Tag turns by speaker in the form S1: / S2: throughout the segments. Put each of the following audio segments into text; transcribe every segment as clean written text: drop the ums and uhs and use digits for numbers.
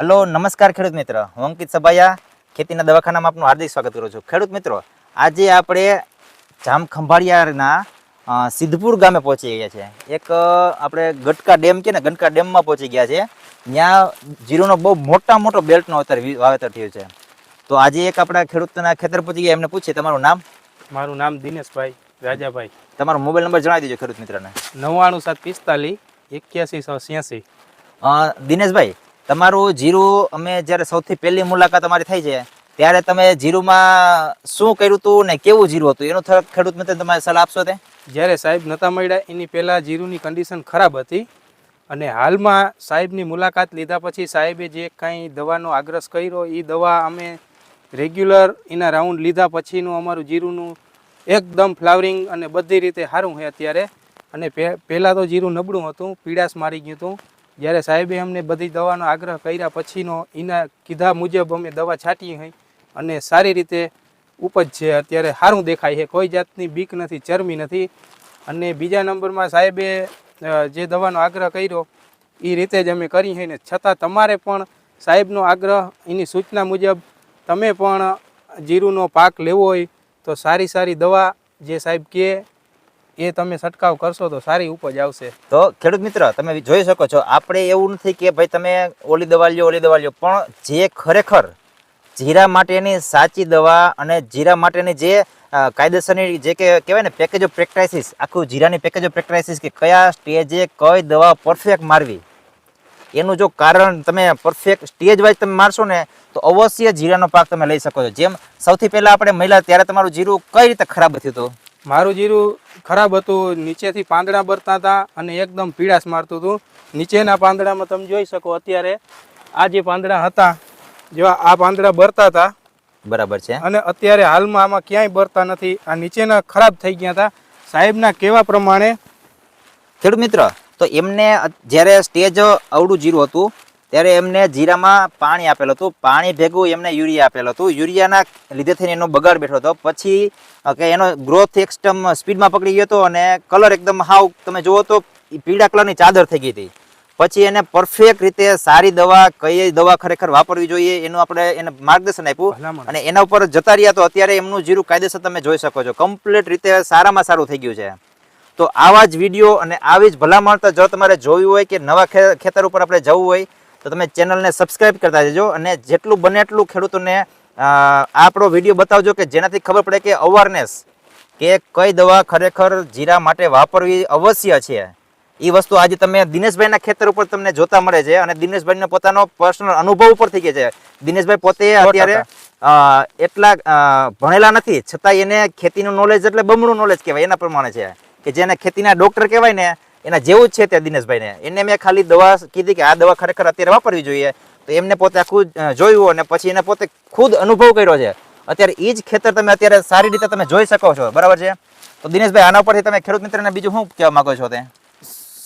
S1: Hello નમસ્કાર ખેડૂત મિત્ર, હું અંકિત સભાયા ખેતીના દવાખાનામાં આપનું હાર્દિક સ્વાગત કરું છું. ખેડૂત મિત્રો, આજે આપણે જામખંભાળિયાના સિદ્ધપુર ગામે પહોંચી ગયા છે. એક આપણે ગટકા ડેમ કે ને ગટકા ડેમમાં પહોંચી ગયા છે. ત્યાં જીરુનો બહુ મોટો બેલ્ટનો અત્યારે વાવેતર થયું છે. તો આજે એક આપણા ખેડૂતના ખેતર પહોંચી ગયા, એમને પૂછીએ તમારું નામ.
S2: મારું નામ દિનેશભાઈ રાજાભાઈ.
S1: તમારો મોબાઈલ નંબર જણાવી દેજો ખેડૂત મિત્રને.
S2: 99745 8186.
S1: દિનેશભાઈ, તમારું જીરું અમે જ્યારે સૌથી પહેલી મુલાકાત અમારી થઈ છે ત્યારે તમે જીરુમાં શું કર્યું હતું ને કેવું જીરું હતું એનું થોડુંક ખેડૂત મિત્ર તમારે સલાહ આપશો. તે
S2: જ્યારે સાહેબ નહોતા મળ્યા એની પહેલાં જીરુની કન્ડિશન ખરાબ હતી અને હાલમાં સાહેબની મુલાકાત લીધા પછી સાહેબે જે કાંઈ દવાનો આગ્રહ કર્યો એ દવા અમે રેગ્યુલર એના રાઉન્ડ લીધા પછીનું અમારું જીરુનું એકદમ ફ્લાવરિંગ અને બધી રીતે સારું છે અત્યારે. અને પહેલાં તો જીરું નબળું હતું, પીડાશ મારી ગયું હતું. જ્યારે સાહેબે અમને બધી દવાનો આગ્રહ કર્યા પછીનો એના કીધા મુજબ અમે દવા છાંટી હોય અને સારી રીતે ઉપજ છે. અત્યારે સારું દેખાય છે, કોઈ જાતની બીક નથી, ચરમી નથી. અને બીજા નંબરમાં સાહેબે જે દવાનો આગ્રહ કર્યો એ રીતે જ અમે કરી છે ને છતાં તમારે પણ સાહેબનો આગ્રહ એની સૂચના મુજબ તમે પણ જીરુનો પાક લેવો હોય તો સારી દવા જે સાહેબ કહે એ તમે છંટકાવ કરશો તો સારી ઉપજ આવશે. તો
S1: ખેડૂત મિત્ર, તમે જોઈ શકો છો, આપણે એવું નથી કે ભાઈ તમે ઓલી દવા લ્યો, પણ જે ખરેખર જીરા માટેની સાચી દવા અને જીરા માટેની જે કાયદેસરની જે કહેવાય ને પેકેજ ઓફ પ્રેક્ટિસિસ, આખું જીરાની પેકેજ ઓફ પ્રેક્ટિસિસ કે કયા સ્ટેજે કઈ દવા પરફેક્ટ મારવી, એનું જો કારણ તમે પરફેક્ટ સ્ટેજ વાઇઝ તમે મારશો ને તો અવશ્ય જીરાનો પાક તમે લઈ શકો છો. જેમ સૌથી પહેલાં આપણે મળ્યા ત્યારે તમારું જીરું કઈ રીતે ખરાબ થયું હતું?
S2: મારું જીરું ખરાબ હતું, નીચેથી પાંદડા બરતા હતા અને એકદમ પીળાશ મારતું હતું. નીચેના પાંદડામાં તમે જોઈ શકો અત્યારે આ જે પાંદડા હતા, જેવા આ પાંદડા બરતા હતા,
S1: બરાબર છે.
S2: અને અત્યારે હાલમાં આમાં ક્યાંય બરતા નથી. આ નીચેના ખરાબ થઈ ગયા હતા. સાહેબના કહેવા પ્રમાણે
S1: ખેડૂત મિત્ર, તો એમને જ્યારે સ્ટેજ અવળું જીરું હતું ત્યારે એમને જીરામાં પાણી આપેલું હતું, પાણી ભેગું એમને યુરિયા આપેલું હતું. યુરિયાના લીધે થઈને એનો બગાડ બેઠો હતો. પછી કે એનો ગ્રોથ એકદમ સ્પીડમાં પકડી ગયો હતો અને કલર એકદમ હાવ તમે જુઓ તો પીળા કલરની ચાદર થઈ ગઈ હતી. પછી એને પરફેક્ટ રીતે સારી દવા, કઈ દવા ખરેખર વાપરવી જોઈએ એનું આપણે એને માર્ગદર્શન આપ્યું અને એના ઉપર જતા રહ્યા. તો અત્યારે એમનું જીરું કાયદેસર તમે જોઈ શકો છો, કમ્પ્લીટ રીતે સારામાં સારું થઈ ગયું છે. તો આવા જ વિડીયો અને આવી જ ભલામણ તો જો તમારે જોયું હોય કે નવા ખેતર ઉપર આપણે જવું હોય તો તમે ચેનલને સબસ્ક્રાઈબ કરતા જજો અને જેટલું બને એટલું ખેડૂતોને આપણો વિડીયો બતાવજો કે જેનાથી ખબર પડે કે અવેરનેસ કે કઈ દવા ખરેખર જીરા માટે વાપરવી અવશ્ય છે. એ વસ્તુ આજે તમે દિનેશભાઈના ખેતર ઉપર તમને જોતા મળે છે અને દિનેશભાઈનો પોતાનો પર્સનલ અનુભવ ઉપર થઈ ગયા છે. દિનેશભાઈ પોતે અત્યારે એટલા ભણેલા નથી છતાં એને ખેતીનું નોલેજ એટલે બમણું નોલેજ કહેવાય એના પ્રમાણે છે કે જેને ખેતીના ડોક્ટર કહેવાય ને એના જેવું જ છે તે દિનેશભાઈને. એને મેં ખાલી દવા કીધી કે આ દવા ખરેખર અત્યારે વાપરવી જોઈએ, તો એમને પોતે આખું જોયું અને પછી એને પોતે ખુદ અનુભવ કર્યો છે. અત્યારે એ જ ખેતર તમે અત્યારે સારી રીતે તમે જોઈ શકો છો, બરાબર છે. તો દિનેશભાઈ, આના પરથી તમે ખેડૂત મિત્રને બીજું શું કહેવા માંગો છો? તે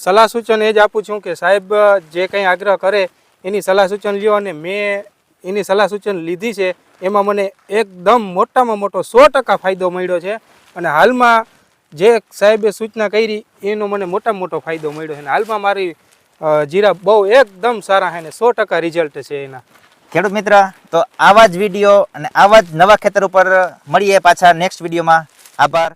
S2: સલાહ સૂચન એ જ આપું છું કે સાહેબ જે કંઈ આગ્રહ કરે એની સલાહ સૂચન લ્યો, અને મેં એની સલાહ સૂચન લીધી છે. એમાં મને એકદમ મોટામાં મોટો 100% ફાયદો મળ્યો છે. અને હાલમાં જે સાહેબે સૂચના કરી એનો મને મોટામાં મોટો ફાયદો મળ્યો છે. અને હાલમાં મારી જીરા બહુ એકદમ સારા છે ને 100% રિઝલ્ટ છે એના.
S1: ખેડૂત મિત્ર, તો આવા જ વિડીયો અને આવા જ નવા ખેતર ઉપર મળીએ પાછા નેક્સ્ટ વિડીયોમાં. આભાર.